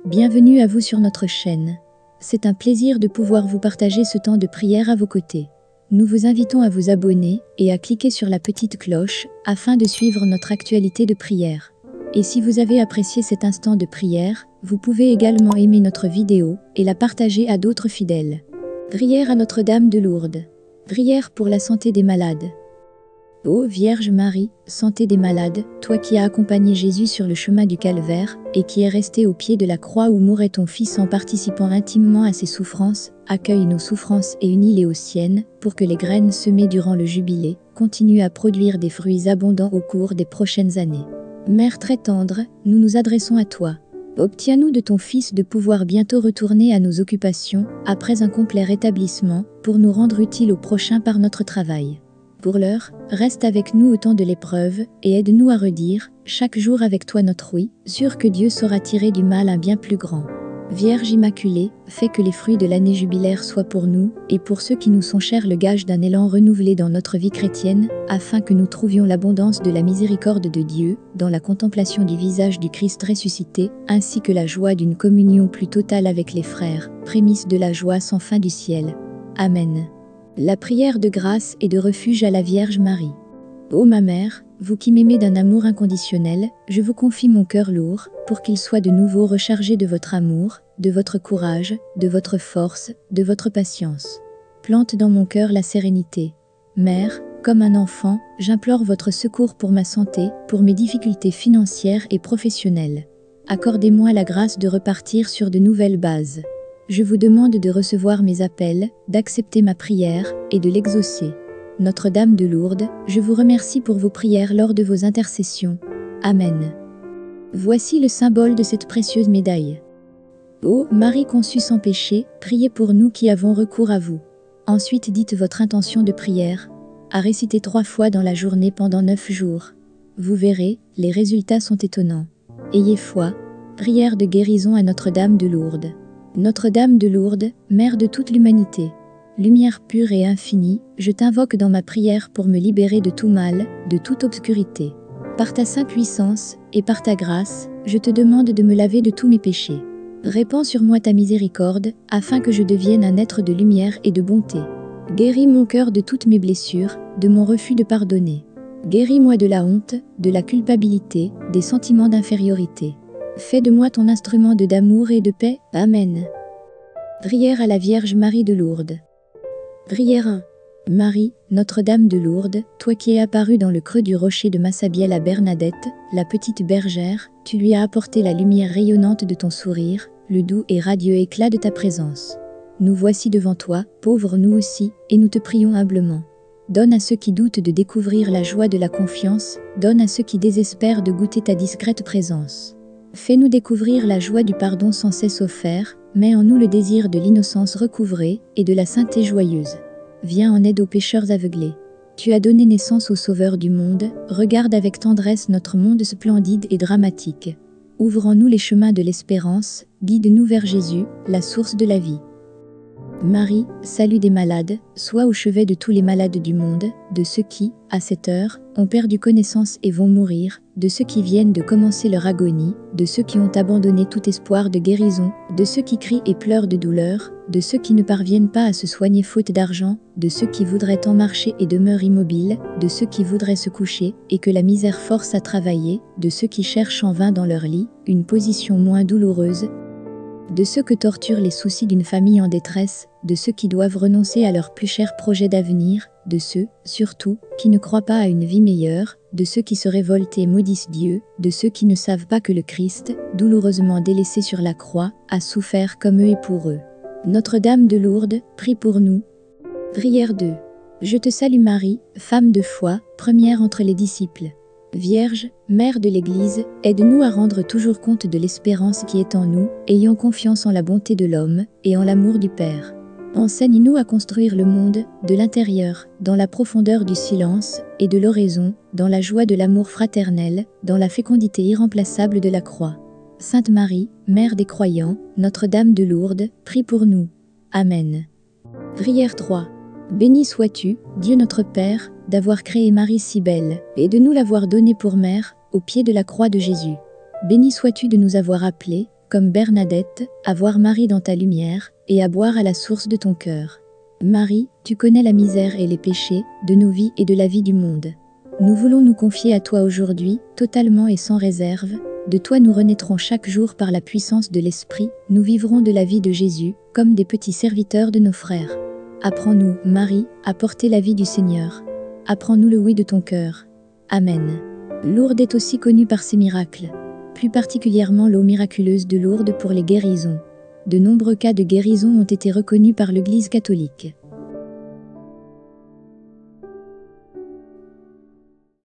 Bienvenue à vous sur notre chaîne. C'est un plaisir de pouvoir vous partager ce temps de prière à vos côtés. Nous vous invitons à vous abonner et à cliquer sur la petite cloche afin de suivre notre actualité de prière. Et si vous avez apprécié cet instant de prière, vous pouvez également aimer notre vidéo et la partager à d'autres fidèles. Prière à Notre-Dame de Lourdes. Prière pour la santé des malades. Ô Vierge Marie, santé des malades, toi qui as accompagné Jésus sur le chemin du calvaire, et qui es resté au pied de la croix où mourait ton Fils en participant intimement à ses souffrances, accueille nos souffrances et unis-les aux siennes, pour que les graines semées durant le jubilé continuent à produire des fruits abondants au cours des prochaines années. Mère très tendre, nous nous adressons à toi. Obtiens-nous de ton Fils de pouvoir bientôt retourner à nos occupations, après un complet rétablissement, pour nous rendre utiles au prochain par notre travail. Pour l'heure, reste avec nous au temps de l'épreuve, et aide-nous à redire, chaque jour avec toi notre oui, sûr que Dieu saura tirer du mal un bien plus grand. Vierge Immaculée, fais que les fruits de l'année jubilaire soient pour nous, et pour ceux qui nous sont chers le gage d'un élan renouvelé dans notre vie chrétienne, afin que nous trouvions l'abondance de la miséricorde de Dieu, dans la contemplation du visage du Christ ressuscité, ainsi que la joie d'une communion plus totale avec les frères, prémisse de la joie sans fin du ciel. Amen. La prière de grâce et de refuge à la Vierge Marie. Ô ma mère, vous qui m'aimez d'un amour inconditionnel, je vous confie mon cœur lourd, pour qu'il soit de nouveau rechargé de votre amour, de votre courage, de votre force, de votre patience. Plante dans mon cœur la sérénité. Mère, comme un enfant, j'implore votre secours pour ma santé, pour mes difficultés financières et professionnelles. Accordez-moi la grâce de repartir sur de nouvelles bases. Je vous demande de recevoir mes appels, d'accepter ma prière et de l'exaucer. Notre-Dame de Lourdes, je vous remercie pour vos prières lors de vos intercessions. Amen. Voici le symbole de cette précieuse médaille. Ô Marie conçue sans péché, priez pour nous qui avons recours à vous. Ensuite dites votre intention de prière, à réciter 3 fois dans la journée pendant 9 jours. Vous verrez, les résultats sont étonnants. Ayez foi. Prière de guérison à Notre-Dame de Lourdes. Notre-Dame de Lourdes, Mère de toute l'humanité, lumière pure et infinie, je t'invoque dans ma prière pour me libérer de tout mal, de toute obscurité. Par ta sainte puissance, et par ta grâce, je te demande de me laver de tous mes péchés. Répands sur moi ta miséricorde, afin que je devienne un être de lumière et de bonté. Guéris mon cœur de toutes mes blessures, de mon refus de pardonner. Guéris-moi de la honte, de la culpabilité, des sentiments d'infériorité. Fais de moi ton instrument d'amour et de paix. Amen. Prière à la Vierge Marie de Lourdes. Prière 1. Marie, Notre-Dame de Lourdes, toi qui es apparue dans le creux du rocher de Massabielle à Bernadette, la petite bergère, tu lui as apporté la lumière rayonnante de ton sourire, le doux et radieux éclat de ta présence. Nous voici devant toi, pauvres nous aussi, et nous te prions humblement. Donne à ceux qui doutent de découvrir la joie de la confiance, donne à ceux qui désespèrent de goûter ta discrète présence. Fais-nous découvrir la joie du pardon sans cesse offert, mets en nous le désir de l'innocence recouvrée et de la sainteté joyeuse. Viens en aide aux pécheurs aveuglés. Tu as donné naissance au Sauveur du monde, regarde avec tendresse notre monde splendide et dramatique. Ouvre en nous les chemins de l'espérance, guide-nous vers Jésus, la source de la vie. Marie, salut des malades, sois au chevet de tous les malades du monde, de ceux qui, à cette heure, ont perdu connaissance et vont mourir, de ceux qui viennent de commencer leur agonie, de ceux qui ont abandonné tout espoir de guérison, de ceux qui crient et pleurent de douleur, de ceux qui ne parviennent pas à se soigner faute d'argent, de ceux qui voudraient en marcher et demeurent immobiles, de ceux qui voudraient se coucher et que la misère force à travailler, de ceux qui cherchent en vain dans leur lit une position moins douloureuse, de ceux que torturent les soucis d'une famille en détresse, de ceux qui doivent renoncer à leurs plus chers projets d'avenir, de ceux, surtout, qui ne croient pas à une vie meilleure, de ceux qui se révoltent et maudissent Dieu, de ceux qui ne savent pas que le Christ, douloureusement délaissé sur la croix, a souffert comme eux et pour eux. Notre-Dame de Lourdes, prie pour nous. Prière 2. Je te salue Marie, femme de foi, première entre les disciples. Vierge, Mère de l'Église, aide-nous à rendre toujours compte de l'espérance qui est en nous, ayant confiance en la bonté de l'homme et en l'amour du Père. Enseigne-nous à construire le monde, de l'intérieur, dans la profondeur du silence et de l'oraison, dans la joie de l'amour fraternel, dans la fécondité irremplaçable de la croix. Sainte Marie, Mère des croyants, Notre-Dame de Lourdes, prie pour nous. Amen. Prière 3. Béni sois-tu, Dieu notre Père, d'avoir créé Marie si belle, et de nous l'avoir donnée pour mère, au pied de la croix de Jésus. Béni sois-tu de nous avoir appelés, comme Bernadette, à voir Marie dans ta lumière, et à boire à la source de ton cœur. Marie, tu connais la misère et les péchés, de nos vies et de la vie du monde. Nous voulons nous confier à toi aujourd'hui, totalement et sans réserve. De toi nous renaîtrons chaque jour par la puissance de l'Esprit, nous vivrons de la vie de Jésus, comme des petits serviteurs de nos frères. Apprends-nous, Marie, à porter la vie du Seigneur. Apprends-nous le oui de ton cœur. Amen. Lourdes est aussi connue par ses miracles. Plus particulièrement l'eau miraculeuse de Lourdes pour les guérisons. De nombreux cas de guérison ont été reconnus par l'Église catholique.